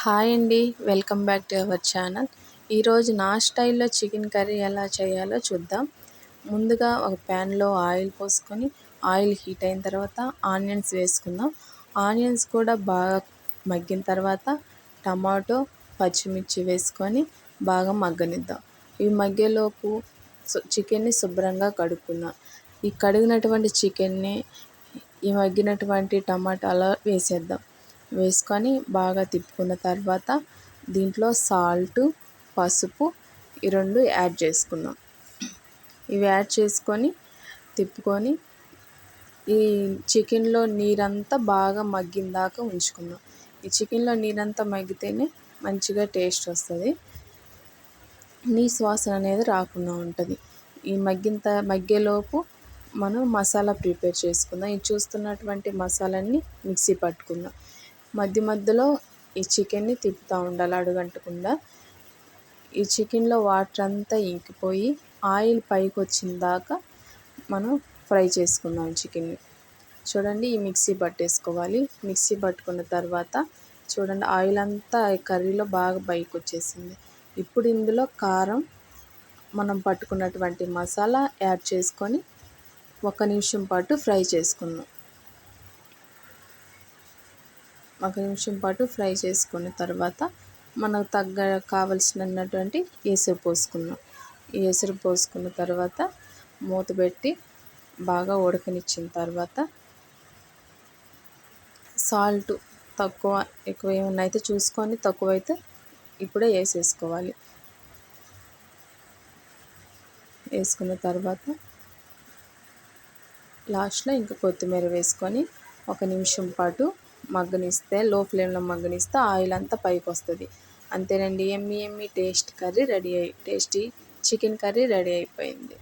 Hi అండి. Welcome back to our channel. ఈరోజు నా స్టైల్లో చికెన్ కర్రీ ఎలా చేయాలో చూద్దాం. ముందుగా ఒక ప్యాన్లో ఆయిల్ పోసుకొని ఆయిల్ హీట్ అయిన తర్వాత ఆనియన్స్ వేసుకుందాం. ఆనియన్స్ కూడా బాగా మగ్గిన తర్వాత టమాటో, పచ్చిమిర్చి వేసుకొని బాగా మగ్గనిద్దాం. ఇవి మగ్గేలోపు చికెన్ని శుభ్రంగా కడుక్కుందాం. ఈ కడిగినటువంటి చికెన్ని ఈ మగ్గినటువంటి టమాటాలో వేసేద్దాం. వేసుకొని బాగా తిప్పుకున్న తర్వాత దీంట్లో సాల్ట్, పసుపు ఈ రెండు యాడ్ చేసుకుందాం. ఇవి యాడ్ చేసుకొని తిప్పుకొని ఈ చికెన్లో నీరంతా బాగా మగ్గిన దాకా ఉంచుకుందాం. ఈ చికెన్లో నీరంతా మగ్గితేనే మంచిగా టేస్ట్ వస్తుంది, నీసు వాసన అనేది రాకుండా ఉంటుంది. ఈ మగ్గేలోపు మనం మసాలా ప్రిపేర్ చేసుకుందాం. ఇది చూస్తున్నటువంటి మసాలాన్ని మిక్సీ పట్టుకుందాం. మధ్య మధ్యలో ఈ చికెన్ని తిప్పుతూ ఉండాలి అడుగంటకుండా. ఈ చికెన్లో వాటర్ అంతా ఇంకిపోయి ఆయిల్ పైకి వచ్చిన దాకా మనం ఫ్రై చేసుకుందాం చికెన్ని. చూడండి, ఈ మిక్సీ పట్టేసుకోవాలి. మిక్సీ పట్టుకున్న తర్వాత చూడండి, ఆయిల్ అంతా కర్రీలో బాగా పైకి వచ్చేసింది. ఇప్పుడు ఇందులో కారం, మనం పట్టుకున్నటువంటి మసాలా యాడ్ చేసుకొని 1 నిమిషం పాటు ఫ్రై చేసుకుందాం. 1 నిమిషం పాటు ఫ్రై చేసుకున్న తర్వాత మనకు కావలసినటువంటి ఎసురు పోసుకుందాం. ఈ ఎసురు పోసుకున్న తర్వాత మూత పెట్టి బాగా ఉడకనిచ్చిన తర్వాత సాల్ట్ తక్కువ ఎక్కువ ఏమన్నా అయితే చూసుకొని, తక్కువైతే ఇప్పుడే వేసేసుకోవాలి. వేసుకున్న తర్వాత లాస్ట్లో ఇంకా కొత్తిమీర వేసుకొని 1 నిమిషం పాటు మగ్గనిస్తే, లో ఫ్లేమ్లో మగ్గనిస్తే ఆయిల్ అంతా పైకి వస్తుంది. అంతేనండి, Emmy tasty chicken curry ready అయిపోయింది.